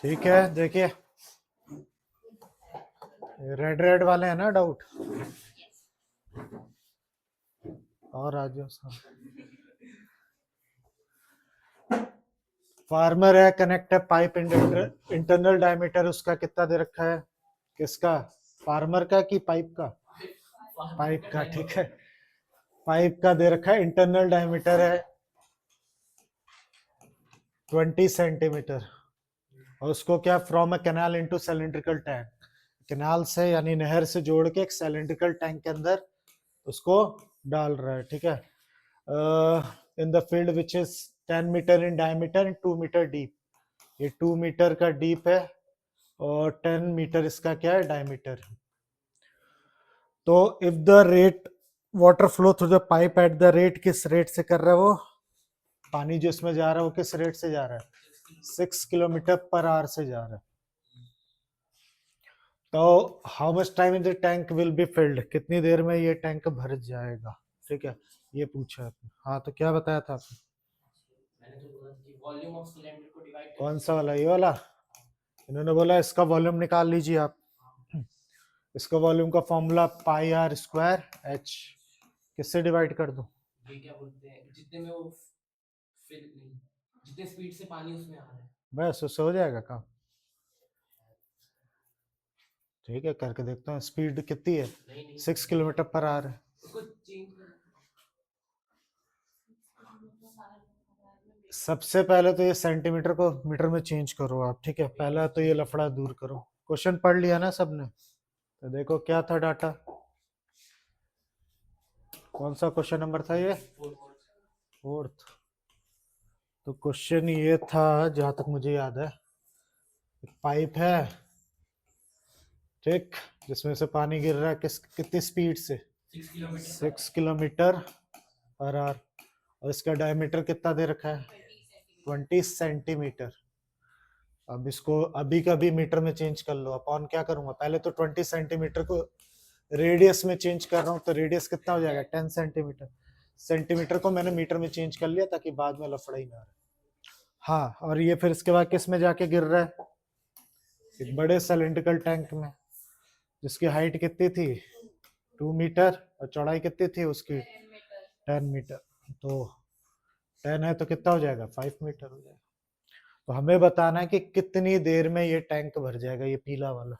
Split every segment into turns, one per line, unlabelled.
ठीक है, देखिए रेड रेड वाले हैं ना डाउट। और आज फार्मर है, कनेक्ट है पाइप, इंटरनल डायमीटर उसका कितना दे रखा है? किसका? फार्मर का कि पाइप का? पाइप का, ठीक है। पाइप का दे रखा है, इंटरनल डायमीटर है 20 सेंटीमीटर, और उसको क्या, from a canal into cylindrical tank, canal से यानी नहर से जोड़ के एक सिलिंड्रिकल टैंक के अंदर उसको डाल रहा है, ठीक है। In the field which is 10 metre in diameter and 2 metre deep, ये 2 मीटर का डीप है और 10 मीटर इसका क्या है, डायमीटर। तो if the rate water flow through the pipe at the rate, किस रेट से कर रहा है वो, पानी जो इसमें जा रहा है वो किस रेट से जा रहा है? 6 किलोमीटर पर आवर से जा रहा है। तो how much time in the tank will be filled, कितनी देर में ये टैंक भर जाएगा, ठीक है, ये पूछा आपने। हाँ, तो क्या बताया था आपने? मैंने तो बोला कि वॉल्यूम ऑफ सिलेंडर को डिवाइड, कौन सा वाला, ये वाला? इन्होंने बोला इसका वॉल्यूम निकाल लीजिए आप। इसका वॉल्यूम का formula pi r square h, किससे डिवाइड कर दूं? ये क्या बोलते हैं, जितने में वो फिल नहीं, जितने स्पीड से पानी उसमें आ रहा है, बस उससे हो जाएगा काम। ठीक है, करके देखते हैं। स्पीड कितनी है? 6 किलोमीटर पर आवर है। सबसे पहले तो ये सेंटीमीटर को मीटर में चेंज करो आप, ठीक है, पहला तो ये लफड़ा दूर करो। क्वेश्चन पढ़ लिया ना सबने? तो देखो क्या था डाटा, कौन सा क्वेश्चन नंबर था ये? फोर्थ। तो क्वेश्चन ये था, जहां तक मुझे याद है, पाइप है, ठीक, जिसमें से पानी गिर रहा है कितनी स्पीड से? 6 किलोमीटर पर आवर, और इसका डायमीटर कितना दे रखा है? 20 सेंटीमीटर। अब इसको अभी का भी मीटर में चेंज कर लो, अपॉन क्या करूंगा, पहले तो 20 सेंटीमीटर को रेडियस में चेंज कर रहा हूँ, तो रेडियस कितना हो जाएगा? 10 सेंटीमीटर। सेंटीमीटर को मैंने मीटर में चेंज कर लिया ताकि बाद में लफड़ा ही ना रहे। हाँ, और ये फिर इसके बाद किस में जाके गिर रहा है? एक बड़े सिलिंड्रिकल टैंक में, जिसकी हाइट कितनी थी? 2 मीटर, और चौड़ाई कितनी थी उसकी? 10 मीटर। तो 10 है तो कितना हो जाएगा? 5 मीटर हो जाएगा। तो हमें बताना है कि कितनी देर में ये टैंक भर जाएगा, ये पीला वाला।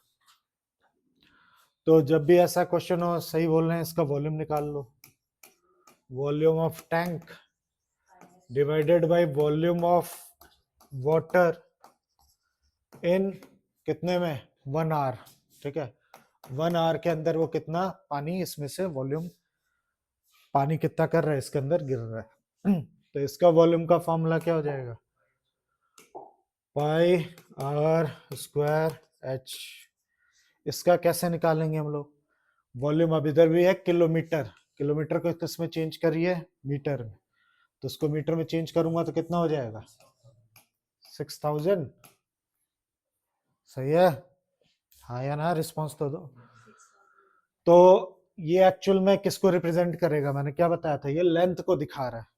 तो जब भी ऐसा क्वेश्चन हो, सही बोल रहे हैं, इसका वॉल्यूम निकाल लो, volume of tank divided by volume of water in कितने में? 1 आवर, ठीक है। 1 आवर के अंदर वो कितना पानी इसमें से वॉल्यूम, पानी कितना कर रहा है इसके अंदर गिर रहा है। तो इसका वॉल्यूम का फॉर्मूला क्या हो जाएगा? पाई आर स्क्वायर एच। इसका कैसे निकालेंगे हम लोग? वॉल्यूम अब इधर भी है किलोमीटर, किलोमीटर को किसमें चेंज करिए? मीटर में। तो उसको मीटर में चेंज करूंगा तो कितना हो जाएगा? 6000। सही है? हाँ या ना, रिस्पॉन्स तो दो। तो ये एक्चुअल में किसको रिप्रेजेंट करेगा? मैंने क्या बताया था, ये लेंथ को दिखा रहा है।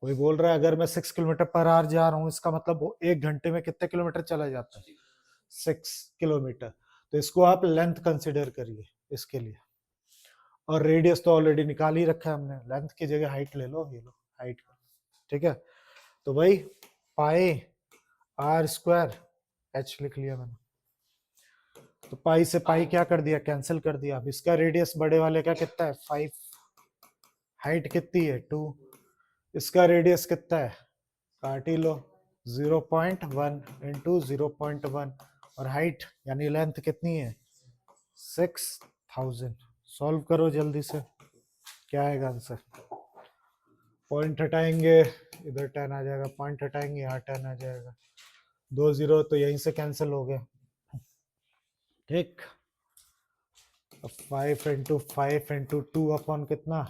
कोई बोल रहा है अगर मैं 6 किलोमीटर पर आवर जा रहा हूँ, इसका मतलब वो 1 घंटे में कितने किलोमीटर चला जाता है? 6 किलोमीटर। तो इसको आप लेंथ कंसिडर करिए इसके लिए। और रेडियस तो ऑलरेडी निकाल ही रखा है हमने, लेंथ की जगह हाइट ले लो, ये लो हाइट, ठीक है। तो भाई पाई आर स्क्वायर एच लिख लिया मैंने। तो पाई से पाई क्या कर दिया? कैंसिल कर दिया। अब इसका रेडियस बड़े वाले का कितना है? 5, हाइट कितनी है? 2, इसका रेडियस कितना है? काट ही लो, 0.1 इंटू 0.1, और हाइट यानी लेंथ कितनी है? 6000। सॉल्व करो जल्दी से, क्या आएगा आंसर? पॉइंट हटाएंगे, इधर 10 आ जाएगा, पॉइंट हटाएंगे, यहाँ 10 आ जाएगा, 2 0 तो यहीं से कैंसिल हो गए, ठीक। 5 इंटू 5 इंटू 2 अपॉन कितना?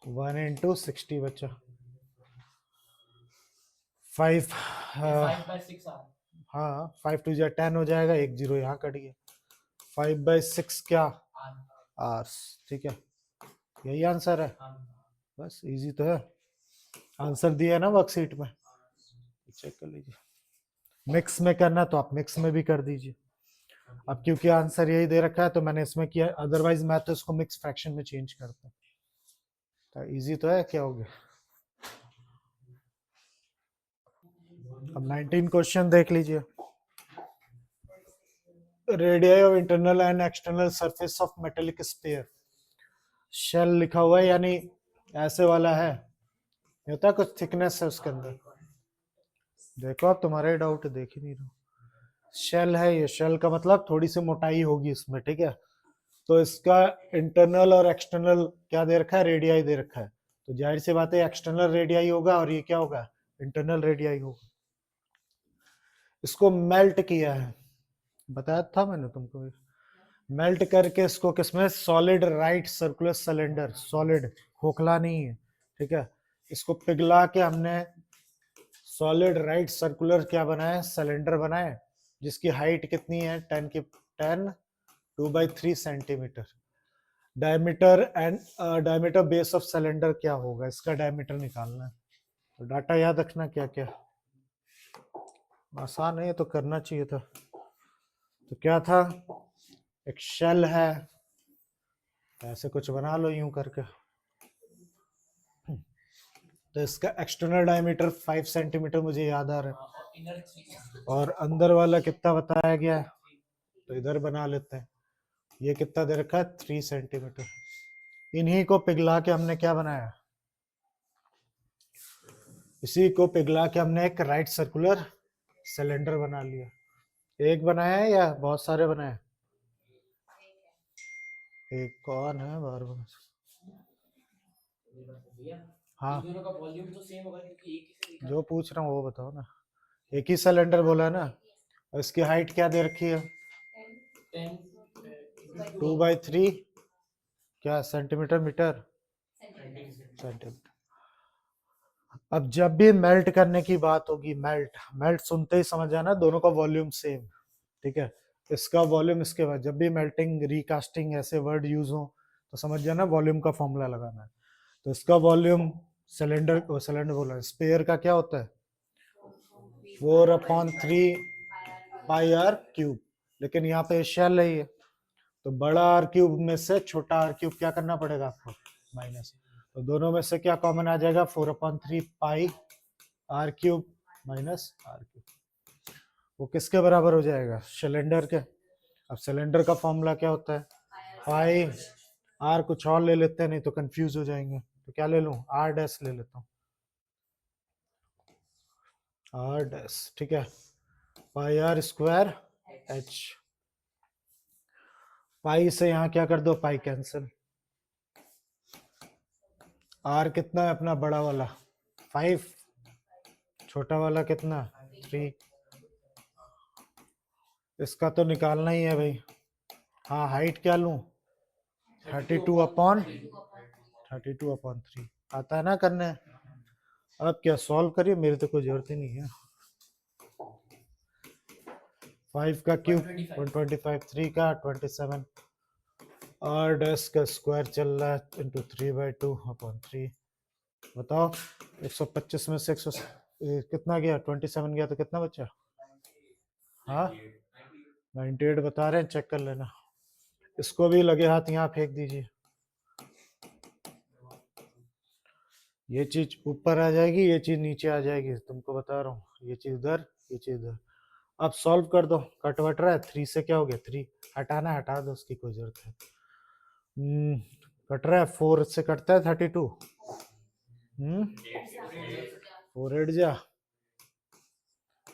1 इंटू 60 बचा। 5 हाँ, 5 टू 10 हो जाएगा, 1 0 यहाँ कट गया। 5/6 क्या? आर्स, ठीक है, यही आंसर है। बस इजी तो है, आंसर दिया है ना वर्कशीट में, चेक कर लीजिए। मिक्स में करना तो आप मिक्स में भी कर दीजिए। अब क्योंकि आंसर यही दे रखा है तो मैंने इसमें किया, अदरवाइज मैं तो इसको मिक्स फ्रैक्शन में चेंज करता। तो इजी तो है, क्या हो गया। अब 19 क्वेश्चन देख लीजिए। Radius of internal and external surface of metallic sphere. Shell लिखा हुआ है, यानी ऐसे वाला है, होता है कुछ थिकनेस है उसके अंदर। देखो आप तुम्हारे डाउट देख ही नहीं रहे। शेल है ये, शेल का मतलब थोड़ी सी मोटाई होगी इसमें, ठीक है। तो इसका इंटरनल और एक्सटर्नल क्या दे रखा है, रेडियाई दे रखा है। तो जाहिर सी बात है एक्सटर्नल रेडियाई होगा और ये क्या होगा, इंटरनल रेडियाई होगा। इसको मेल्ट किया है, बताया था मैंने तुमको। मेल्ट करके इसको किसमें, solid right circular cylinder, solid, खोखला नहीं है, ठीक है। इसको पिघला के हमने सॉलिड राइट सर्कुलर क्या बनाया, सिलेंडर बनाए, जिसकी हाइट कितनी है, 10 2/3 centimetre. Diameter and diameter base of cylinder क्या होगा, इसका डायमीटर निकालना है। तो डाटा याद रखना क्या क्या, आसान है ये तो, करना चाहिए था। तो क्या था, एक शेल है, ऐसे कुछ बना लो यूं करके। तो इसका एक्सटर्नल डायमीटर 5 सेंटीमीटर मुझे याद आ रहा है, और अंदर वाला कितना बताया गया है, तो इधर बना लेते हैं। ये कितना दे रखा है, 3 सेंटीमीटर। इन्हीं को पिघला के हमने क्या बनाया, इसी को पिघला के हमने एक राइट सर्कुलर सिलेंडर बना लिया। एक बनाया है या बहुत सारे बनाए, एक कौन है बार बार। हाँ जो पूछ रहा हूँ वो बताओ ना, एक ही सिलेंडर बोला ना, और इसकी हाइट क्या दे रखी है, 2/3 क्या सेंटीमीटर, मीटर, सेंटीमीटर। अब जब भी मेल्ट करने की बात होगी, मेल्ट, मेल्ट सुनते ही समझ जाना दोनों का वॉल्यूम सेम, ठीक है। इसका वॉल्यूम, इसके बाद जब भी मेल्टिंग, रिकास्टिंग ऐसे वर्ड यूज हो तो समझ जाना वॉल्यूम का फॉर्मूला लगाना है। तो इसका वॉल्यूम सिलेंडर, सिलेंडर बोला, स्पेयर का क्या होता है, 4/3 पाई आर क्यूब। लेकिन यहाँ पे शेल है ये, तो बड़ा आर क्यूब में से छोटा आर क्यूब क्या करना पड़ेगा आपको, माइनस। तो दोनों में से क्या कॉमन आ जाएगा, 4/3 pi r cube minus r cube. वो किसके बराबर हो जाएगा, सिलेंडर के। अब सिलेंडर का फॉर्मूला क्या होता है, पाई आर, कुछ और ले लेते हैं नहीं तो कंफ्यूज हो जाएंगे। तो क्या ले लूं, आर डैश ले लेता हूँ, आर डैश, ठीक है। पाई आर स्क्वायर एच, पाई से यहाँ क्या कर दो, पाई कैंसिल। आर कितना है अपना बड़ा वाला, 5, छोटा वाला कितना, 3। इसका तो निकालना ही है भाई। हाँ हाइट क्या लूं, 32/3 आता है ना करने। अब क्या सॉल्व करिए, मेरी तो कोई जरूरत ही नहीं है। 5 का क्यूब 125, 3 का 27, आर डैश का स्क्वायर चल रहा है इंटू 3/2/3। बताओ 125 में से 100 कितना गया, 27 गया तो कितना बचा, हाँ 98 बता रहे हैं, चेक कर लेना। इसको भी लगे हाथ यहाँ फेंक दीजिए, ये चीज ऊपर आ जाएगी, ये चीज नीचे आ जाएगी, तुमको बता रहा हूँ, ये चीज उधर, ये चीज उधर। अब सॉल्व कर दो, कट वट रहा है, 3 से क्या हो गया, 3 हटाना, हटा दो, उसकी कोई जरूरत है। कट रहा है, 4 से कटता है 32, 4 8 जा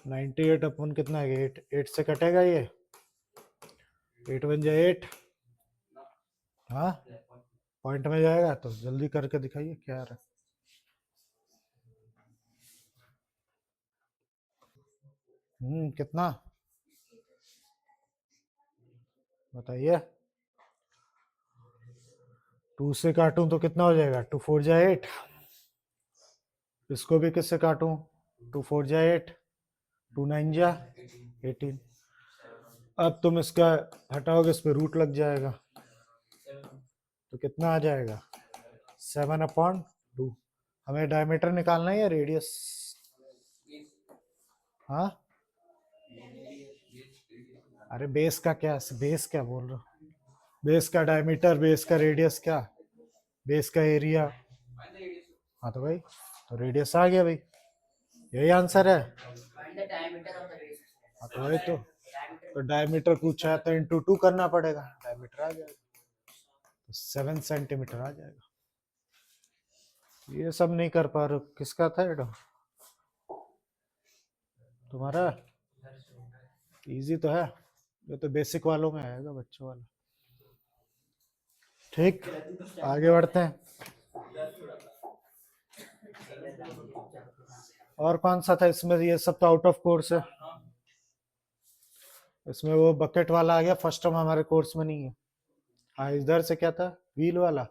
98 अपन कितना है, 8, 8 से कटेगा ये, 8 बन जाए 8, हाँ पॉइंट में जाएगा। तो जल्दी करके दिखाइए क्या आ रहा है, कितना बताइए। 2 से काटूं तो कितना हो जाएगा, 2 4 जा 8, इसको भी किससे काटूं, 2 4 जा 8, 2 9 जा 18। अब तुम इसका हटाओगे, इस पे रूट लग जाएगा, तो कितना आ जाएगा, 7/2। हमें डायमीटर निकालना है या रेडियस, हाँ अरे बेस का क्या, बेस क्या बोल रहा हूँ, बेस का डायमीटर, बेस का रेडियस, क्या बेस का एरिया। हाँ तो भाई, तो रेडियस आ गया भाई, यही आंसर है। हाँ तो भाई, तो डायमीटर पूछा है तो इंटू 2 करना पड़ेगा, डायमीटर आ जाएगा, तो 7 सेंटीमीटर आ जाएगा। ये सब नहीं कर पा रहे हो, किसका था ये? तुम्हारा इजी तो है, ये तो बेसिक वालों में आएगा, बच्चों वाला। ठीक, आगे बढ़ते हैं। और कौन सा था इसमें, ये सब तो आउट ऑफ कोर्स है। इसमें वो बकेट वाला आ गया, फर्स्ट टर्म हमारे कोर्स में नहीं है। हाँ, इधर से क्या था, व्हील वाला।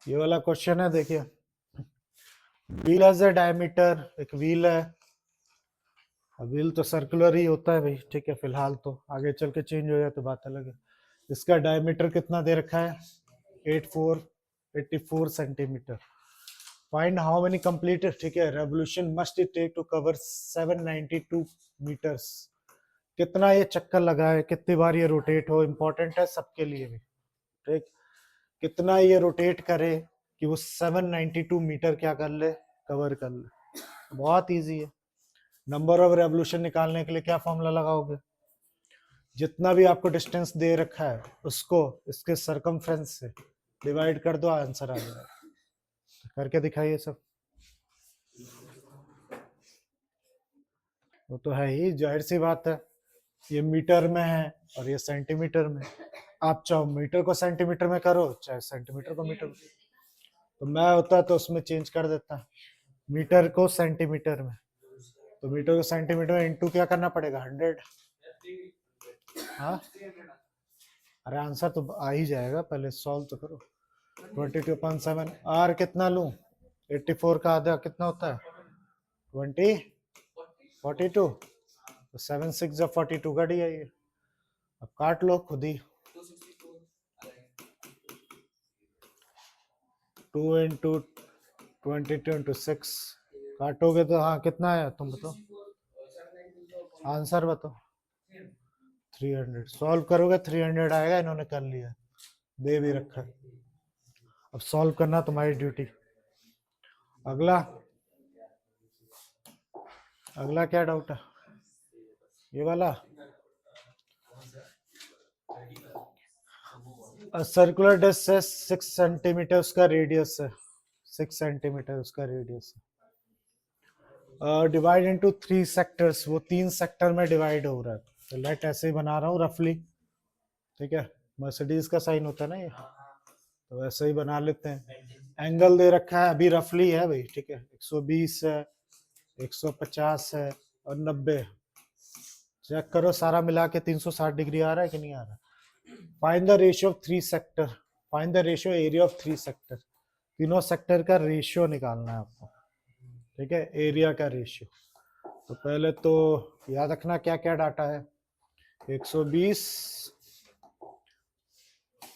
ये वाला क्वेश्चन है, देखिए, व्हील हैज अ डायमीटर, एक व्हील है, व्हील तो सर्कुलर ही होता है भाई, ठीक है, फिलहाल तो आगे चल के चेंज हो जाए तो बात अलग है। इसका डायमीटर कितना दे रखा है, 84 centimetre. Find how many completed, ठीक है, revolution must it take to cover 792 metres. कितना ये चक्कर लगा है, कितनी बार ये रोटेट हो, इंपॉर्टेंट है सबके लिए भी, ठीक। कितना ये रोटेट करे कि वो 792 मीटर क्या कर ले, कवर कर ले। बहुत इजी है। नंबर ऑफ रेवोल्यूशन निकालने के लिए क्या फॉर्मूला लगाओगे, जितना भी आपको डिस्टेंस दे रखा है उसको इसके सरकमफ्रेंस से डिवाइड कर दो, आंसर आ जाएगा। करके दिखाइए सब। वो तो है ही, जाहिर सी बात है, ये मीटर में है और ये सेंटीमीटर में। आप चाहो मीटर को सेंटीमीटर में करो, चाहे सेंटीमीटर को मीटर में। तो मैं होता तो उसमें चेंज कर देता, मीटर को सेंटीमीटर में, तो मीटर को सेंटीमीटर में इंटू क्या करना पड़ेगा, 100। हाँ, अरे आंसर तो आ ही जाएगा, पहले सॉल्व तो करो। 22/7, आर कितना लूं, 84 का आधा कितना होता है, 20, 42, तो 7 6 जब 42 का डी है ये। अब काट लो खुद ही, 2 इंटू 22 इंटू 6 काटोगे तो हाँ कितना आया, तुम बताओ, आंसर बताओ। 300 सॉल्व करोगे 300 आएगा, इन्होंने कर लिया, दे भी रखा है। अब सॉल्व करना तुम्हारी ड्यूटी। अगला, अगला क्या डाउट है, ये वाला। सर्कुलर डिस्क से 6 सेंटीमीटर उसका रेडियस है, 6 सेंटीमीटर उसका रेडियस है। डिवाइड इनटू 3 सेक्टर्स, वो 3 सेक्टर में डिवाइड हो रहा है। तो लेट ऐसे ही बना रहा हूँ रफली, ठीक है, मर्सिडीज का साइन होता है ना ये, तो वैसे ही बना लेते हैं। एंगल दे रखा है, अभी रफली है भाई, ठीक है, 120 है, 150 है और 90। चेक करो सारा मिला के 360 डिग्री आ रहा है कि नहीं आ रहा। Find the ratio of 3 sector, find the ratio area of 3 sector. तीनों सेक्टर का रेशियो निकालना है आपको, ठीक है, एरिया का रेशियो। तो पहले तो याद रखना क्या क्या डाटा है, 120,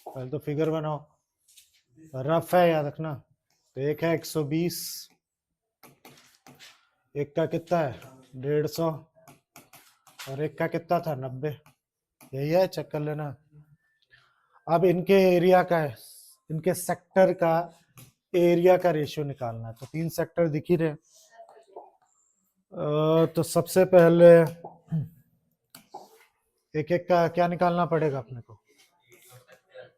पहले तो फिगर बनाओ, रफ है याद रखना। तो एक है 120, एक का कितना है 150 और एक का कितना था 90, यही है, चेक कर लेना। अब इनके एरिया का है, इनके सेक्टर का एरिया का रेशियो निकालना है। तो 3 सेक्टर दिख ही रहे। तो सबसे पहले एक एक का क्या निकालना पड़ेगा अपने को,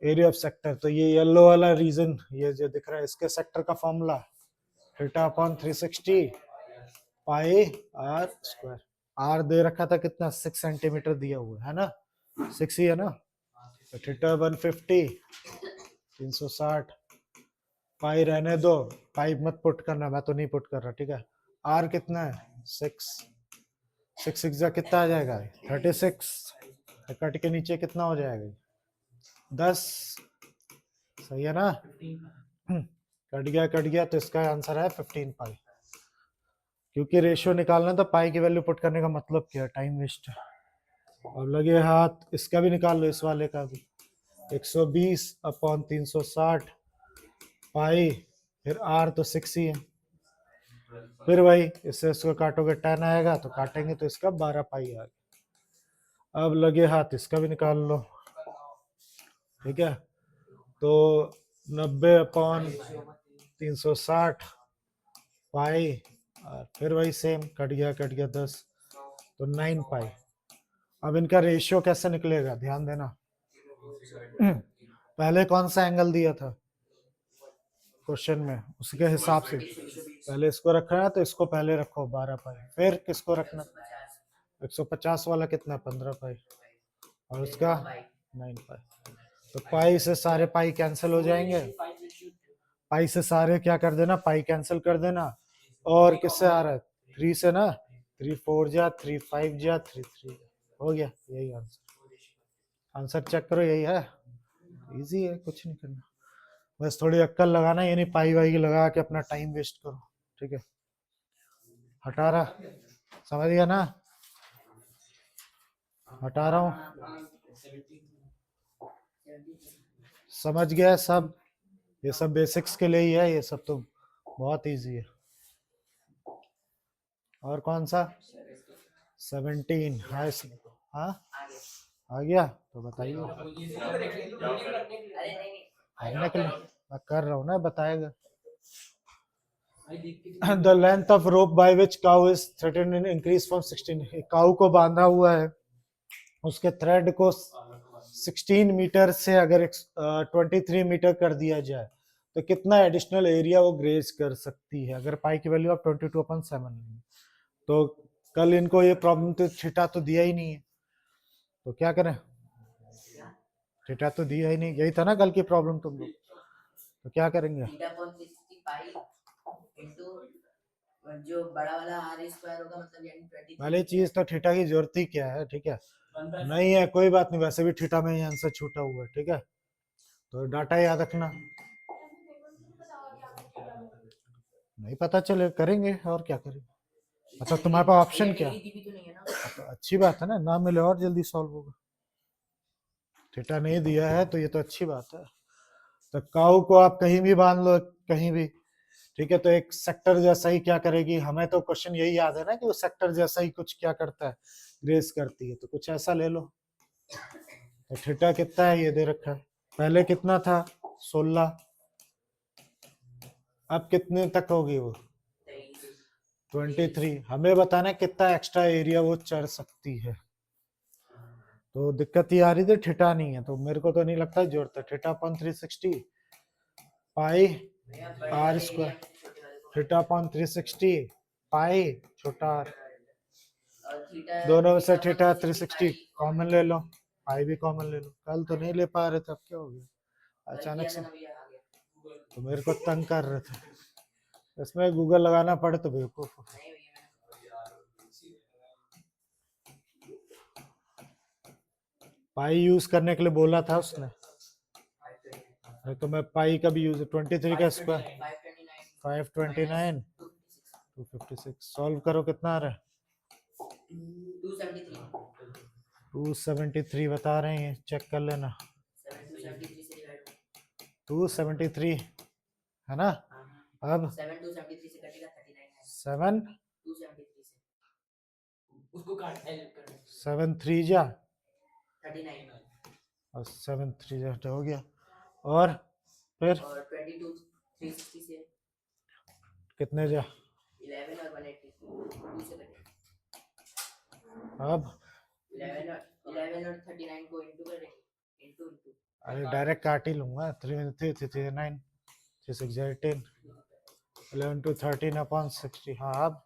एरिया ऑफ सेक्टर। तो ये येलो वाला रीजन, ये जो दिख रहा है, इसके सेक्टर का formula theta upon 360 pi r square. R दे रखा था कितना, 6 सेंटीमीटर दिया हुआ है ना, 6 ही है ना। तो थीटा 150, 360 पाई रहने दो, पाई मत पुट करना, मैं तो नहीं पुट कर रहा, ठीक है। आर कितना है 6, 6 6 कितना आ जाएगा 36, कट के नीचे कितना हो जाएगा 10, सही है ना। कट गया तो इसका आंसर है 15 पाई। क्योंकि रेशियो निकालना तो पाई की वैल्यू पुट करने का मतलब क्या है, टाइम वेस्ट है। अब लगे हाथ, इसका भी निकाल लो, इस वाले का भी, 120 अपॉन 360 पाई, फिर आर तो 6 ही है, फिर वही इससे इसको काटोगे 10 आएगा, तो काटेंगे तो इसका 12 पाई आ गया। अब लगे हाथ इसका भी निकाल लो, ठीक है। तो 90/360 पाई, और फिर वही सेम कट गया 10, तो 9 पाई। अब इनका रेशियो कैसे निकलेगा, ध्यान देना। पहले कौन सा एंगल दिया था क्वेश्चन में, उसके हिसाब से पहले इसको रखना है, तो इसको पहले रखो 12 पाई। फिर किसको रखना, 150 वाला कितना, 15 पाई, और उसका 9 पाई। तो पाई से सारे पाई कैंसिल हो जाएंगे, पाई से सारे क्या कर देना, पाई कैंसिल कर देना। और किससे आ रहा है, 3 से ना, 3 4 जा, 3 5 जा, 3 3 हो गया। यही आंसर, आंसर चेक करो, यही है। इजी है, कुछ नहीं करना, बस थोड़ी अक्कल लगाना, ये नहीं पाई वाई लगा के अपना टाइम वेस्ट करो, ठीक है। हटा रहा, समझ गया ना, हटा रहा हूँ, समझ गया सब। ये सब बेसिक्स के लिए ही है, ये सब तो बहुत इजी है। और कौन सा, 17, हाँ आ गया, तो बताइए। करने के लिए मैं कर रहा हूँ ना, बताएगा। The length of rope by which cow is threaded in increase from 16, काऊ को बांधा हुआ है, उसके थ्रेड को 16 मीटर से अगर 23 मीटर कर दिया जाए, तो कितना एडिशनल एरिया वो ग्रेज कर सकती है, अगर पाई की वैल्यू आप 22/7 लेंगे। तो कल इनको ये प्रॉब्लम, तो थीटा तो दिया ही नहीं है, तो क्या करें, थीटा तो दिया ही नहीं, यही था ना कल की प्रॉब्लम तुम लोग, तो क्या करेंगे, जो बड़ा वाला आर स्क्वायर होगा, मतलब यानी 23 वाली चीज तो थीटा की जरूरत ही क्या है, ठीक है, नहीं है कोई बात नहीं, वैसे भी थीटा में ही आंसर छूटा हुआ है, ठीक है। तो डाटा याद रखना, नहीं पता चले करेंगे, और क्या करेंगे, मतलब तुम्हारे पास ऑप्शन क्या, तो अच्छी बात है ना, ना मिले और जल्दी सॉल्व होगा। थीटा नहीं दिया है तो ये तो अच्छी बात है। तो काऊ को आप कहीं भी बांध लो, कहीं भी, ठीक है। तो एक सेक्टर जैसा ही क्या करेगी, हमें तो क्वेश्चन यही याद है ना कि वो सेक्टर जैसा ही कुछ क्या करता है, ग्रेस करती है, तो कुछ ऐसा ले लो। तो थीटा कितना है, ये दे रखा है, पहले कितना था 16, अब कितने तक होगी वो 23, हमें बताना है कितना एक्स्ट्रा एरिया वो चढ़ सकती है। तो दिक्कत ये आ रही थी, थीटा नहीं है, तो मेरे को तो नहीं लगता जरूरत है, theta upon 360 pi r square, theta upon 360 pi छोटा आर, दोनों में से थीटा 360 कॉमन ले लो, पाई भी कॉमन ले लो। कल तो नहीं ले पा रहे थे, अब क्या हो गया अचानक से, तो मेरे को तंग कर रहे थे, इसमें गूगल लगाना पड़े तो बेवकूफ। पाई यूज करने के लिए बोला था उसने, तो मैं पाई का भी यूज, 23 का स्क्वायर 529 256, सॉल्व करो कितना आ रहा है 273 बता रहे हैं, चेक कर लेना 273 है ना। अब 7 3 जा, और 7 3 जा हो गया, और फिर 22 से कितने जा, 11 और 180 अब 11 और 39 को इंटू करेंगे, इंटू अरे डायरेक्ट काट ही लूंगा, 3 3 3 9 6 6 10 11 to 13 अपॉन 60, हाँ अब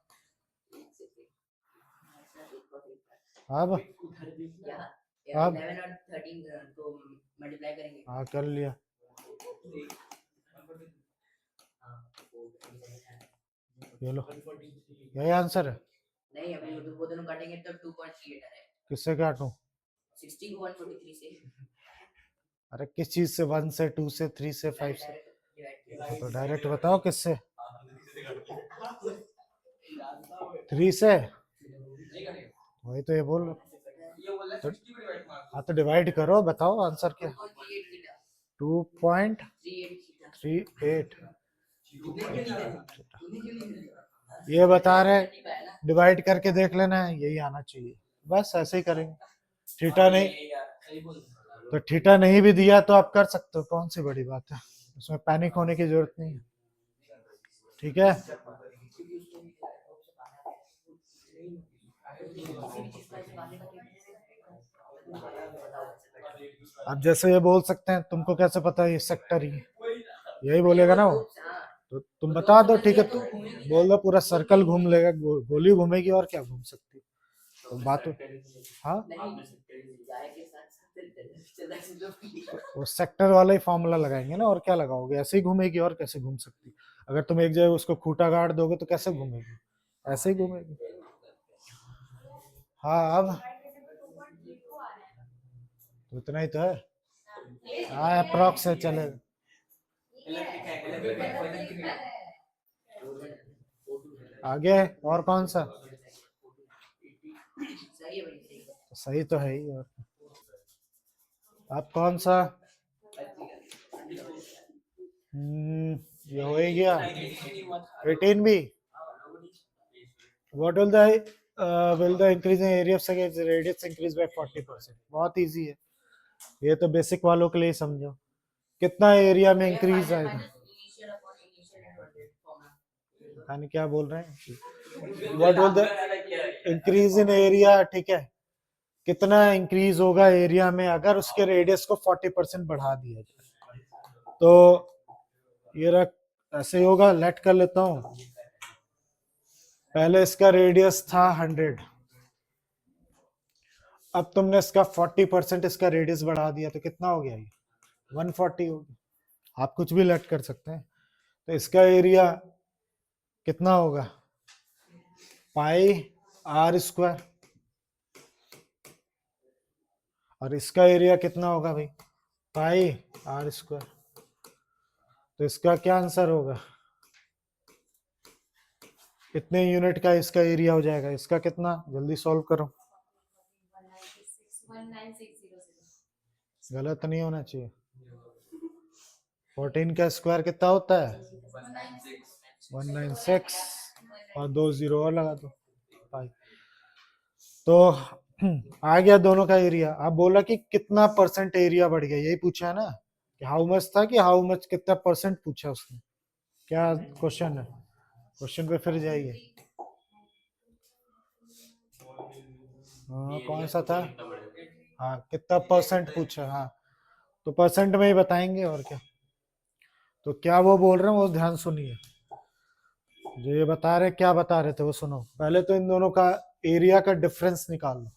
11 और 13 को मल्टीप्लाई करेंगे, हाँ कर लिया, ये लो यही आंसर है। नहीं अभी वो दोनों काटेंगे तब 2.38 आ जाएगा, किससे काटूं 60 को 143 से, अरे किस चीज से, 1 से 2 से 3 से 5 से, तो डायरेक्ट बताओ किससे, 3 से, वही तो ये बोल, तो हाँ तो डिवाइड करो, बताओ आंसर क्या, 2.38, ये बता रहे डिवाइड करके देख लेना है, यही आना चाहिए, बस ऐसे ही करेंगे। थीटा नहीं, तो थीटा नहीं भी दिया तो आप कर सकते हो, कौन सी बड़ी बात है, उसमें पैनिक होने की जरूरत नहीं है। ठीक है, आप जैसे ये बोल सकते हैं, तुमको कैसे पता है ये सेक्टर ही है? यही बोलेगा ना वो, तो तुम बता दो, ठीक है, तुम बोल दो पूरा सर्कल घूम लेगा, गोली घूमेगी और क्या घूम सकती है, तो बात हो। हाँ, वो सेक्टर वाला ही फॉर्मूला लगाएंगे ना, और क्या लगाओगे, ऐसे ही घूमेगी और कैसे घूम सकती, अगर तुम एक जगह उसको खूंटा गाड़ दोगे तो कैसे घूमेगी, ऐसे ही घूमेगी। हाँ, अब तो इतना ही तो है, हाँ अप्रॉक्स है, चलेगा। आगे और कौन सा, तो सही तो है ही, और आप कौन सा, ये हो ही गया 18 भी, what will the increasing area of circuit radius increase by 40%, बहुत इजी है, ये तो बेसिक वालों के लिए समझो, कितना एरिया में इंक्रीज आएगा, पता नहीं क्या बोल रहे हैं, what will the increase in area, ठीक है, कितना इंक्रीज होगा एरिया में अगर उसके रेडियस को 40% बढ़ा दिया जाए, तो ये रख, ऐसे ही होगा, लेट कर लेता हूं, पहले इसका रेडियस था 100, अब तुमने इसका 40% इसका रेडियस बढ़ा दिया तो कितना हो गया, ये 140 हो गया, आप कुछ भी लेट कर सकते हैं, तो इसका एरिया कितना होगा, पाई आर स्क्वायर, और इसका एरिया कितना होगा भाई, पाई आर स्क्वायर, तो इसका क्या आंसर होगा, कितने यूनिट का इसका एरिया हो जाएगा, इसका कितना, जल्दी सॉल्व करो, गलत नहीं होना चाहिए, 14 का स्क्वायर कितना होता है, 196, और 2 जीरो और लगा दो, पाई, तो आ गया दोनों का एरिया। अब बोला कि कितना परसेंट एरिया बढ़ गया, यही पूछा है ना, कि हाउ मच था, कि हाउ मच कितना परसेंट पूछा उसने, क्या क्वेश्चन है, क्वेश्चन पे फिर जाइए, हाँ कौन सा था, हाँ कितना परसेंट पूछा, हाँ तो परसेंट में ही बताएंगे और क्या, तो क्या वो बोल रहे हैं वो ध्यान सुनिए, जो ये बता रहे क्या बता रहे थे वो सुनो, पहले तो इन दोनों का एरिया का डिफरेंस निकाल लो,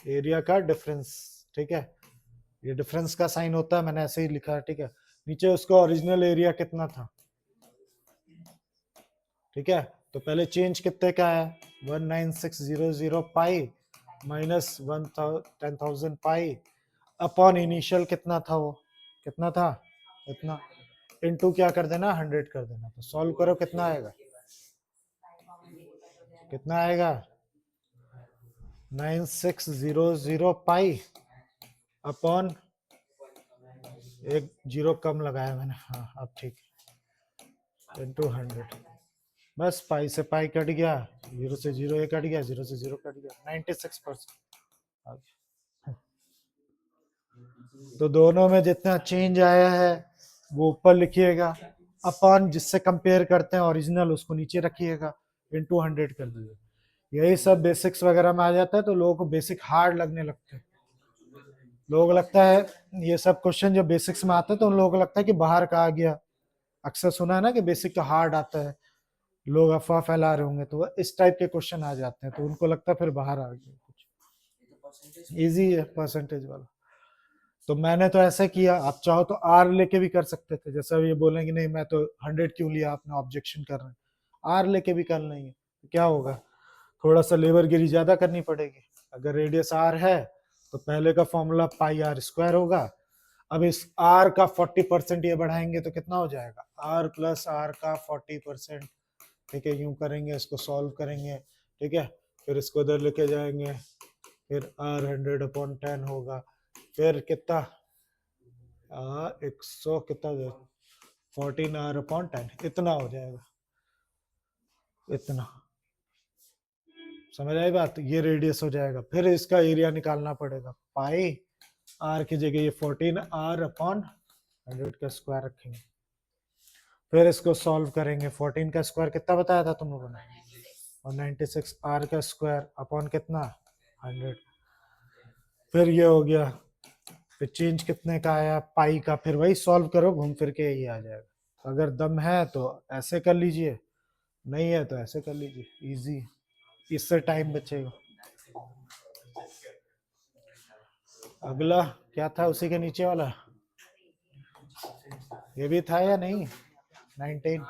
एरिया का डिफरेंस, ठीक है, ये डिफरेंस का साइन होता है, मैंने ऐसे ही लिखा है, ठीक है, नीचे उसका ओरिजिनल एरिया कितना था, ठीक है, तो पहले चेंज कितने का है, 19600 pi minus 10,000 pi upon initial कितना था वो, कितना था, इतना, इनटू क्या कर देना, 100 कर देना, तो सॉल्व करो कितना आएगा, कितना आएगा, 9600 पाई अपॉन, एक जीरो कम लगाया मैंने, हाँ अब ठीक, इनटू 100, बस पाई से पाई कट गया, जीरो से जीरो ये कट गया, जीरो से जीरो कट गया, 96%। तो दोनों में जितना चेंज आया है वो ऊपर लिखिएगा, अपॉन जिससे कंपेयर करते हैं ओरिजिनल उसको नीचे रखिएगा, इनटू 100 कर दीजिए, यही सब बेसिक्स वगैरह में आ जाता है, तो लोगों को बेसिक हार्ड लगने लगता है, लोगों को लगता है ये सब क्वेश्चन जो बेसिक्स में आते हैं तो उन लोगों को लगता है कि बाहर का आ गया, अक्सर सुना है ना कि बेसिक का हार्ड आता है, लोग अफवाह फैला रहे होंगे, तो इस टाइप के क्वेश्चन आ जाते हैं, तो उनको लगता है फिर बाहर आ गया कुछ, इजी है परसेंटेज वाला, तो मैंने तो ऐसा किया, आप चाहो तो आर लेके भी कर सकते थे, जैसा ये बोलेंगे नहीं मैं तो 100 क्यों लिया आपने, ऑब्जेक्शन कर रहे हैं, आर लेके भी कर लेंगे, तो क्या होगा, थोड़ा सा लेबर गिरी ज्यादा करनी पड़ेगी, अगर रेडियस आर है तो पहले का फॉर्मूला पाई आर स्क्वायर होगा, अब इस आर का 40% ये बढ़ाएंगे तो कितना हो जाएगा, आर प्लस आर का 40%, ठीक है, यूं करेंगे, इसको सॉल्व करेंगे, ठीक है, फिर इसको इधर लेके जाएंगे, फिर आर 100/10 होगा, फिर कितना, 100 कितना, 14 आर अपॉन 10 इतना हो जाएगा, इतना, समझ आई बात। ये रेडियस हो जाएगा, फिर इसका एरिया निकालना पड़ेगा। पाई आर की जगह ये 14r अपॉन 100 का स्क्वायर रखेंगे, फिर इसको सॉल्व करेंगे। 14 का स्क्वायर कितना बताया था तुम लोगों ने, और 96 आर का स्क्वायर अपॉन कितना 100, फिर ये हो गया। फिर चेंज कितने का आया पाई का, फिर वही सॉल्व करो, घूम फिर के यही आ जाएगा। अगर दम है तो ऐसे कर लीजिए, नहीं है तो ऐसे कर लीजिए, इजी, इससे टाइम बचेगा। अगला क्या था उसी के नीचे वाला, ये भी था या नहीं, 19,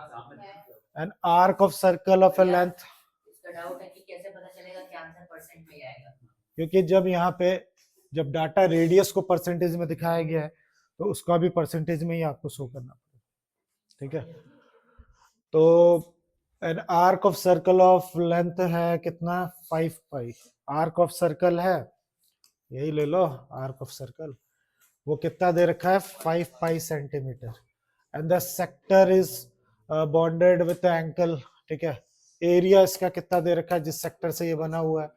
an arc of circle of A length. इसका डाउट है कि कैसे पता चलेगा कि आंसर परसेंट में आएगा, क्योंकि जब यहाँ पे जब डाटा रेडियस को परसेंटेज में दिखाया गया है तो उसका भी परसेंटेज में ही आपको शो करना पड़ेगा, ठीक है। तो an arc of circle of length है कितना 5 पाई, आर्क ऑफ सर्कल है, यही ले लो आर्क ऑफ सर्कल, वो कितना दे रखा है 5 पाई centimetre, and the sector is bonded with ankle, ठीक है। एरिया इसका कितना दे रखा है जिस सेक्टर से ये बना हुआ है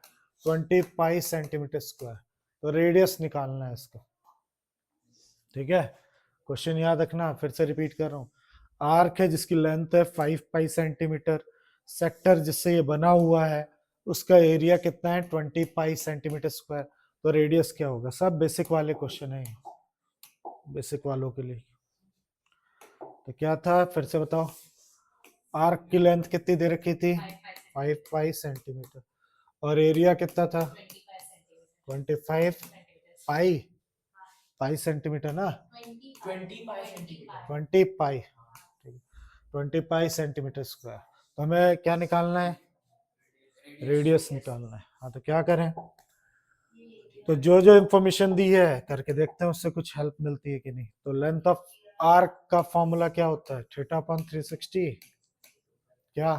20 पाई सेंटीमीटर स्क्वायर, तो रेडियस निकालना है इसका, ठीक है। क्वेश्चन याद रखना, फिर से रिपीट कर रहा हूँ। आर्क है जिसकी लेंथ है 5 पाई सेंटीमीटर, सेक्टर जिससे ये बना हुआ है उसका एरिया कितना है 20 पाई सेंटीमीटर स्क्वायर, तो रेडियस क्या होगा। सब बेसिक वाले क्वेश्चन है, बेसिक वालों के लिए। तो क्या था फिर से बताओ, आर्क की लेंथ कितनी दे रखी थी 5 पाई सेंटीमीटर, और एरिया कितना था 25 पाई, पाई सेंटीमीटर ना, 20 पाई, 20 पाई सेंटीमीटर स्क्वायर। तो हमें क्या निकालना है, रेडियस निकालना है। हाँ तो क्या करें, तो जो जो इंफॉर्मेशन दी है करके देखते हैं उससे कुछ हेल्प मिलती है कि नहीं। तो लेंथ ऑफ आर्क का फॉर्मूला क्या होता है, थीटा अपॉन 360, क्या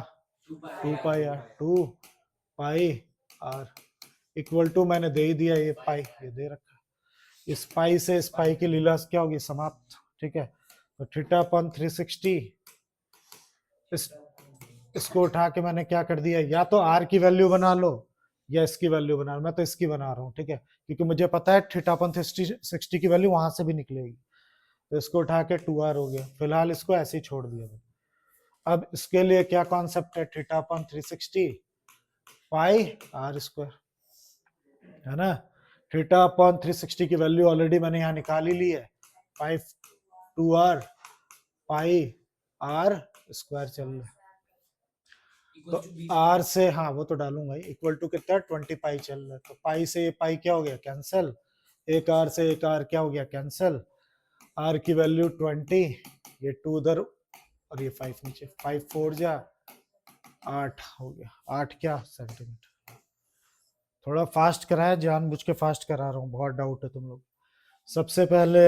2 pi R, 2 pi R equal to, मैंने दे ही दिया ये पाई, ये दे रखा है, इस पाई से इस पाई की लीला क्या होगी समाप्त, ठीक है। तो थीटा अपॉन 360, इसको उठा के मैंने क्या कर दिया, या तो आर की वैल्यू बना लो या इसकी वैल्यू बना लो, मैं तो इसकी बना रहा हूँ, ठीक है, क्योंकि मुझे पता है थीटा अपॉन 60 की वैल्यू वहां से भी निकलेगी, तो इसको उठा के 2r हो गया। फिलहाल इसको ऐसे ही छोड़ दिया। अब इसके लिए क्या कॉन्सेप्ट है, theta upon 360 pi r square, है ना। थीटा अपॉन 360 की वैल्यू ऑलरेडी मैंने यहाँ निकाल ही ली है, 5 2r पाई आर स्क्वायर चल रहा है, तो आर से, हाँ वो तो डालूंगा ही, इक्वल टू कितना 20 पाई चल रहा है, तो पाई से ये पाई क्या हो गया कैंसिल, एक आर से एक आर क्या हो गया कैंसिल, आर की वैल्यू 20, ये 2 उधर और ये 5 नीचे, 5 4 जा 8 हो गया, 8 क्या सेंटीमीटर। थोड़ा फास्ट कराया, जानबूझ के फास्ट करा रहा हूँ, बहुत डाउट है तुम लोग। सबसे पहले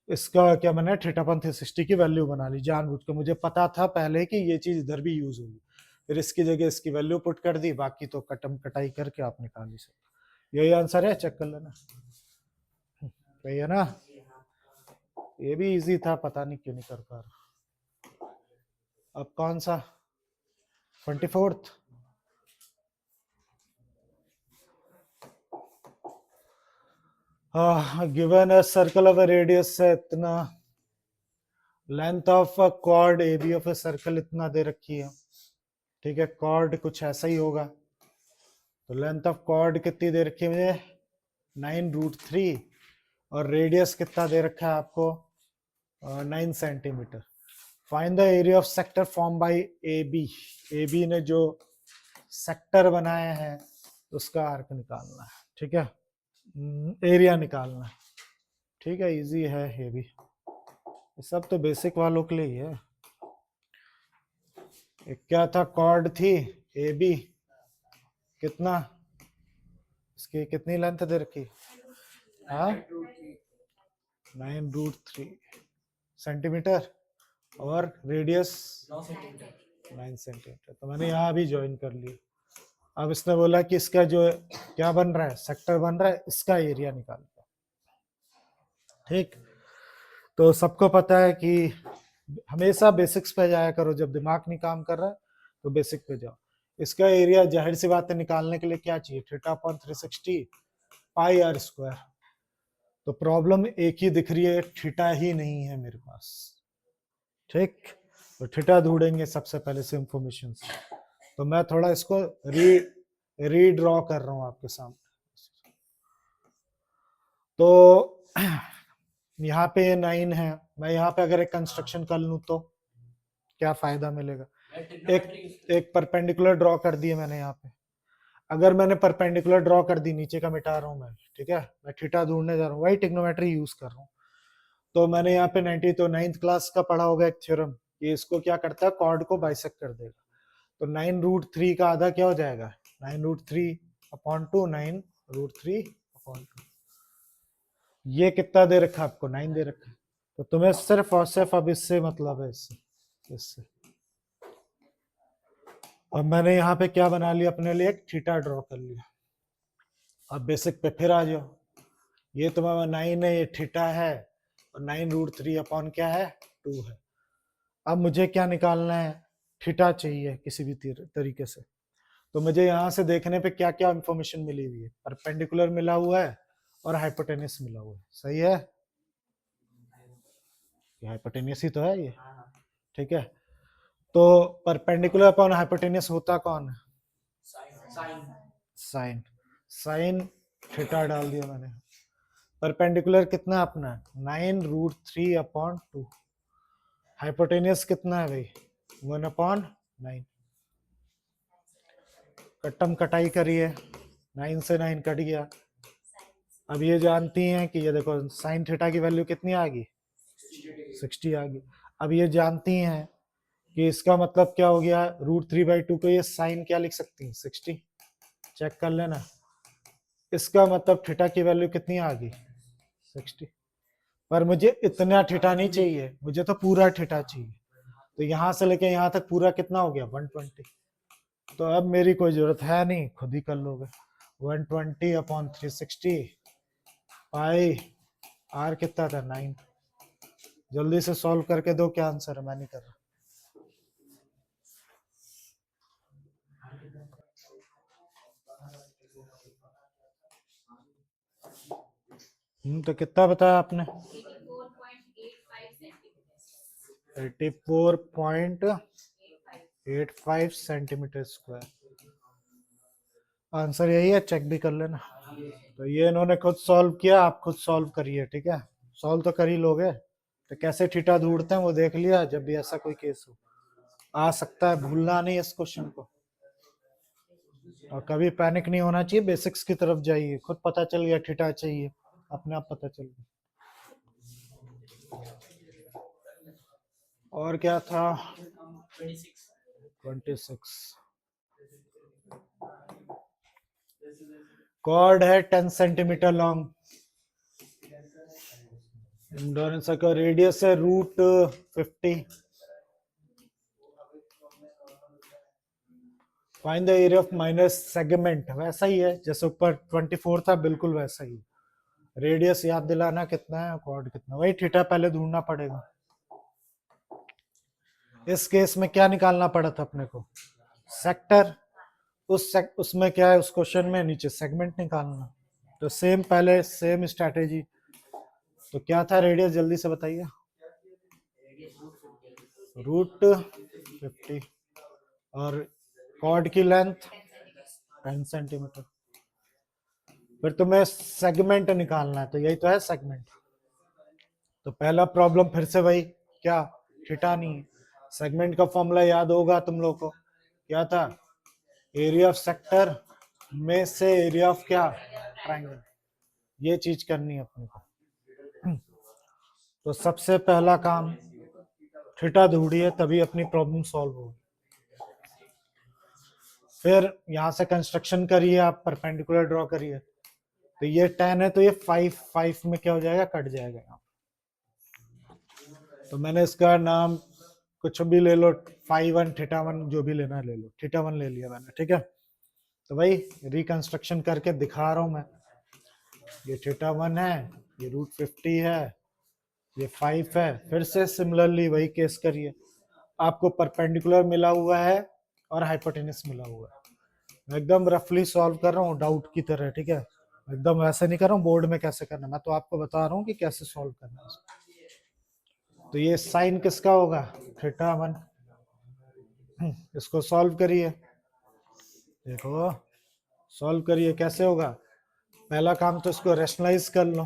इसका क्या मैंने थीटा अपॉन 360 की वैल्यू बना ली जानबूझ के, मुझे पता था पहले कि ये चीज इधर भी यूज होगी, फिर इसकी जगह इसकी वैल्यू पुट कर दी, बाकी तो कटम कटाई करके आप निकाल ही सकते। यही आंसर है, चेक कर लेना, सही है ना। ये भी इजी था, पता नहीं क्यों नहीं कर पा रहा। अब कौन सा 24th, given a circle of a radius है इतना, length of a chord A B of a circle इतना दे रखी है, ठीक है। कॉर्ड कुछ ऐसा ही होगा, तो लेंथ ऑफ कॉर्ड कितनी दे रखी है मुझे 9√3, और रेडियस कितना दे रखा है आपको 9 centimetre. Find the area of sector form by A B ने जो सेक्टर बनाया है उसका आर्क निकालना है, ठीक है, एरिया निकालना है, ठीक है, इजी है ये भी, ये सब तो बेसिक वालों के लिए ही है। एक क्या था, कॉर्ड थी ए बी, कितना, इसकी कितनी लेंथ दे रखी, हाँ 9√3 सेंटीमीटर, और रेडियस 9 सेंटीमीटर, तो मैंने यहाँ भी ज्वाइन कर लिया। अब इसने बोला कि इसका जो क्या बन रहा है, सेक्टर बन रहा है, इसका एरिया निकाल, ठीक। तो सबको पता है कि हमेशा बेसिक्स पे जाया करो, जब दिमाग नहीं काम कर रहा है तो बेसिक पे जाओ। इसका एरिया जाहिर सी बात है निकालने के लिए क्या चाहिए, theta upon 360 pi r square. तो प्रॉब्लम एक ही दिख रही है, थीटा ही नहीं है मेरे पास, ठीक। तो थीटा ढूंढेंगे सबसे पहले से इंफॉर्मेशन से। तो मैं थोड़ा इसको रीड्रॉ कर रहा हूं आपके सामने। तो यहाँ पे 9 है, मैं यहाँ पे अगर एक कंस्ट्रक्शन कर लूं तो क्या फायदा मिलेगा, एक परपेंडिकुलर ड्रॉ कर दिए मैंने यहाँ पे। अगर मैंने परपेंडिकुलर ड्रॉ कर दी, नीचे का मिटा रहा हूँ मैं, ठीक है, मैं थीटा ढूंढने जा रहा हूँ, वही ट्रिग्नोमेट्री यूज कर रहा हूँ। तो मैंने यहाँ पे 9th क्लास का पढ़ा होगा एक थ्योरम, कि इसको क्या करता है, कॉर्ड को बाइसेक्ट कर देगा। तो 9√3 का आधा क्या हो जाएगा, 9√3/2, 9√3/2। ये कितना दे रखा आपको, 9 दे रखा है। तो तुम्हें सिर्फ और सिर्फ अब इससे मतलब है, इससे। और मैंने यहाँ पे क्या बना लिया अपने लिए, एक थीटा ड्रॉ कर लिया। अब बेसिक पे फिर आ जाओ, ये तुम्हारा 9 है, ये थीटा है, और 9√3 अपॉन क्या है, 2 है। अब मुझे क्या निकालना है, थीटा चाहिए किसी भी तरीके से। तो मुझे यहाँ से देखने पे क्या क्या इंफॉर्मेशन मिली हुई है, परपेंडिकुलर मिला हुआ है और हाइपोटेनस मिला हुआ है, सही है, ये हाइपोटेनस ही तो है ये, ठीक है। तो परपेंडिकुलर अपॉन हाइपोटेनस होता कौन है, साइन। साइन थीटा डाल दिया मैंने। परपेंडिकुलर कितना अपना, 9√3/2। हाइपोटेनियस कितना है भाई, 1/9। कट्टम कटाई करिए, 9 से 9 कट गया। अब ये जानती हैं कि ये देखो साइन थीटा की वैल्यू कितनी आ गई, 60 आ गई। अब ये जानती हैं कि इसका मतलब क्या हो गया, √3/2 को ये साइन क्या लिख सकती हैं, 60। चेक कर लेना, इसका मतलब थीटा की वैल्यू कितनी आ गई, 60। पर मुझे इतना थीटा नहीं चाहिए, मुझे तो पूरा थीटा चाहिए। तो यहाँ से लेके यहाँ तक पूरा कितना हो गया, 120। तो अब मेरी कोई जरूरत है नहीं, खुद ही कर लोगे। 120/360 पाई आर कितना था, 9। जल्दी से सॉल्व करके दो, क्या आंसर है, मैं नहीं कर रहा। तो कितना बताया आपने, 84.85 सेंटीमीटर स्क्वायर। आंसर यही है, चेक भी कर लेना। तो ये इन्होंने खुद सॉल्व किया, आप खुद सॉल्व करिए, ठीक है, सॉल्व तो कर ही लोगे। तो कैसे थीटा ढूंढते हैं वो देख लिया, जब भी ऐसा कोई केस हो आ सकता है, भूलना नहीं इस क्वेश्चन को। और कभी पैनिक नहीं होना चाहिए, बेसिक्स की तरफ जाइए, खुद पता चल गया थीटा चाहिए, अपने आप पता चल गया। और क्या था, 26। कॉर्ड है 10 सेंटीमीटर लॉन्ग, इंडोरेंस का रेडियस है √50। Find the area of minor segment, वैसा ही है जैसे ऊपर 24 था, बिल्कुल वैसा ही। रेडियस याद दिलाना कितना है, कॉर्ड कितना, वही थीटा पहले ढूंढना पड़ेगा। इस केस में क्या निकालना पड़ा था अपने को, सेक्टर। उसमें क्या है, उस क्वेश्चन में नीचे सेगमेंट निकालना। तो सेम पहले सेम स्ट्रैटेजी। तो क्या था रेडियस, जल्दी से बताइए, √50। और कॉर्ड की लेंथ 10 सेंटीमीटर। फिर तुम्हें सेगमेंट निकालना है, तो यही तो है सेगमेंट। तो पहला प्रॉब्लम फिर से वही, क्या, थीटा नहीं। सेगमेंट का फॉर्मूला याद होगा तुम लोग को, क्या था, एरिया ऑफ सेक्टर में से एरिया ऑफ क्या, ट्रायंगल। ये चीज करनी है अपने को। तो सबसे पहला काम थीटा ढूंढिए, तभी अपनी प्रॉब्लम सॉल्व होगी। फिर यहाँ से कंस्ट्रक्शन करिए, आप परपेंडिकुलर ड्रॉ करिए। तो ये 10 है, तो ये 5 में क्या हो जाएगा, कट जाएगा यहाँ। तो मैंने इसका नाम कुछ भी ले लो, 5 θ1 जो भी लेना है ले लो, θ1 ले लिया मैंने, ठीक है। तो भाई रिकंस्ट्रक्शन करके दिखा रहा हूं मैं, ये θ1 है, ये √50 है, ये 5 है। फिर से सिमिलरली वही केस करिए, आपको परपेंडिकुलर मिला हुआ है और हाइपोटेनस मिला हुआ है। मैं एकदम रफली सॉल्व कर रहा हूँ डाउट की तरह, ठीक है, एकदम ऐसे नहीं कर रहा हूँ बोर्ड में कैसे करना, मैं तो आपको बता रहा हूँ कि कैसे सॉल्व करना है इसको। तो ये साइन किसका होगा, थीटा 1। इसको सॉल्व करिए, देखो सॉल्व करिए कैसे होगा। पहला काम तो इसको रेशनलाइज कर लो।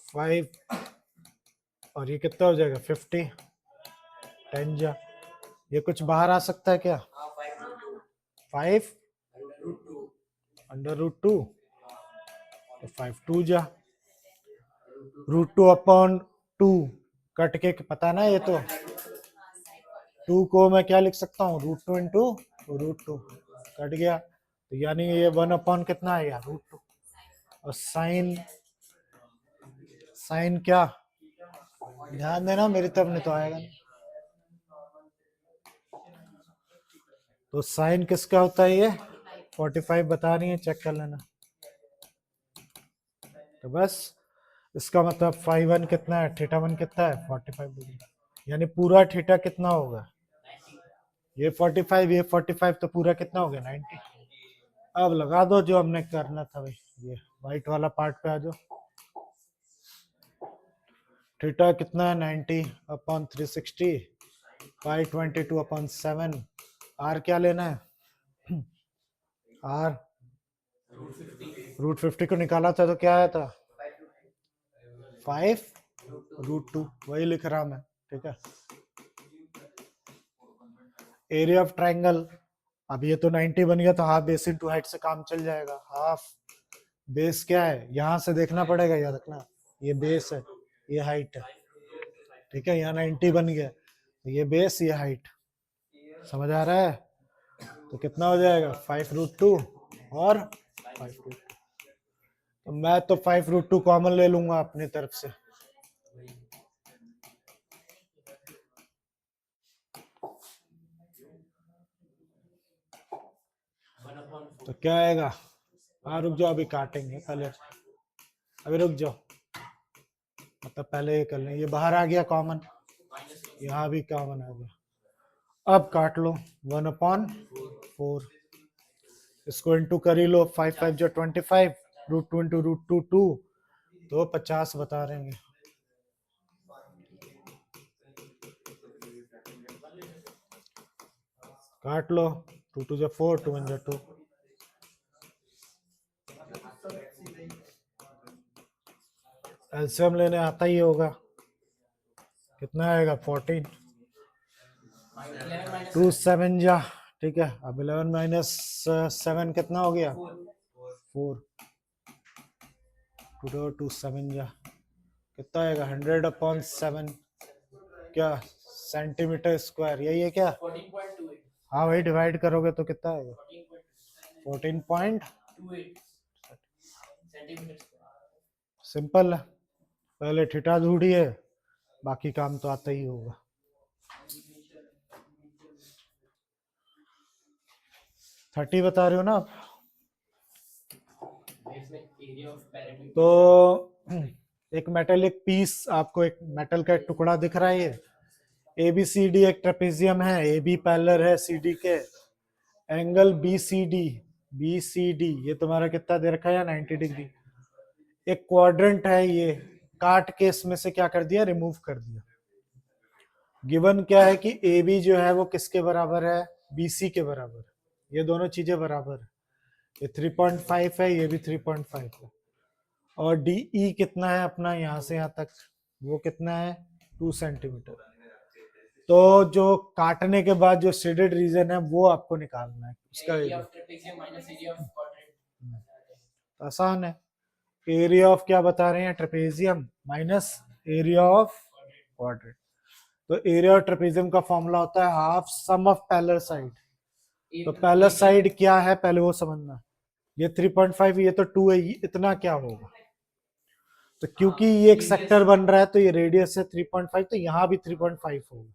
फाइव और ये कितना हो जाएगा 50, 10 जा, ये कुछ बाहर आ सकता है क्या, 5 √2, तो 5 2 जा, √2/2 कट के पता ना, ये तो 2 को मैं क्या लिख सकता हूँ, √2 इंटू √2 कट गया, तो यानी ये 1 कितना आएगा √2। और साइन, साइन क्या, ध्यान देना मेरी तरफ नहीं तो आएगा नहीं। तो साइन किसका होता है, ये 45 बता रही है, चेक कर लेना। तो बस इसका मतलब फाई 1 कितना है, थीटा 1 कितना है 45 डिग्री, यानी पूरा थीटा कितना होगा, ये 45 ये 45, तो पूरा कितना हो गया 90। अब लगा दो जो हमने करना था भाई, ये व्हाइट वाला पार्ट पे आ जाओ। थीटा कितना है 90/360, पाई 22/7, आर क्या लेना है, आर √50 को निकाला था तो क्या आया था 5√2, वही लिख रहा मैं, ठीक है। एरिया ऑफ ट्राइंगल, अब ये तो 90 बन गया, तो हाफ बेस इनटू हाइट से काम चल जाएगा। हाफ बेस क्या है, यहां से देखना पड़ेगा, याद रखना, ये बेस है ये हाइट है, ठीक है, यहाँ 90 बन गया, ये बेस ये हाइट, समझ आ रहा है। तो कितना हो जाएगा 5√2 और 5√2, तो मैं तो 5√2 कॉमन ले लूंगा अपनी तरफ से, तो क्या आएगा, हाँ रुक जाओ अभी काटेंगे पहले, अभी रुक जाओ, मतलब पहले ये कर लें, ये बाहर आ गया कॉमन, यहाँ भी कॉमन आ गया, अब काट लो 1/4, इसको इंटू कर ही लो, 5 5 जो 25, √2 इंटू √2 2, तो 50 बता रहे हैं, काट लो, 2 2 जो 4, 2 1 जो 2, एलसीएम लेने आता ही होगा, कितना आएगा 14, 2 7 जा, ठीक है। अब 11 - 7 कितना हो गया 4, 2 2 7 जा, कितना आएगा 100/7, क्या सेंटीमीटर स्क्वायर, यही है क्या, हाँ भाई डिवाइड करोगे तो कितना आएगा 14.28 सिंपल है, पहले थीटा ढूंढिए, बाकी काम तो आता ही होगा। थर्टी बता रहे हो ना आप, तो एक मेटलिक पीस, आपको एक मेटल का एक टुकड़ा दिख रहा है, ये ABCD एक ट्रेपेजियम है, AB पैरेलल है CD के, एंगल BCD ये तुम्हारा कितना दे रखा है 90 डिग्री, एक क्वाड्रेंट है, ये काट के इसमें से क्या कर दिया, रिमूव कर दिया। गिवन क्या है कि AB जो है वो किसके बराबर है, BC के बराबर, ये दोनों चीजें बराबर है, ये 3.5 है, ये भी 3.5 है, और DE कितना है अपना यहाँ से यहाँ तक, वो कितना है 2 सेंटीमीटर। तो जो काटने के बाद जो शेडेड रीजन है वो आपको निकालना है, उसका आसान है, एरिया ऑफ क्या बता रहे हैं, trapezium minus area of quadrant, तो एरिया ऑफ ट्रेपेजियम का फॉर्मूला होता है half sum of parallel side, तो पैरेलल साइड क्या है पहले वो समझना, ये 3.5, ये तो 2 है, इतना क्या होगा, तो क्योंकि ये एक सेक्टर बन रहा है तो ये रेडियस है 3.5, तो यहाँ भी 3.5 होगा,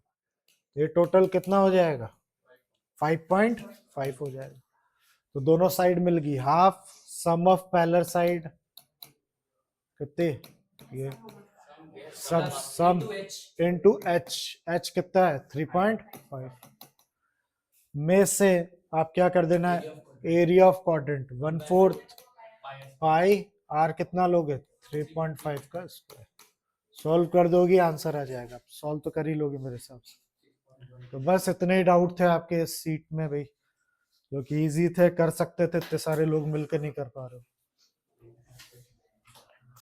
ये टोटल कितना हो जाएगा 5.5 हो जाएगा, तो दोनों साइड मिल गई, half sum of parallel side कितने, ये सब इनटू एच, एच कितना है 3.5 में से आप क्या कर देना है area of quadrant 1/4 pi r कितना लोगे 3.5 का स्क्वायर। सॉल्व कर दोगी आंसर आ जाएगा, सॉल्व तो कर ही लोगे मेरे हिसाब से। तो बस इतने ही डाउट थे आपके इस सीट में भाई, जो कि इजी थे, कर सकते थे, इतने सारे लोग मिलकर नहीं कर पा रहे हो।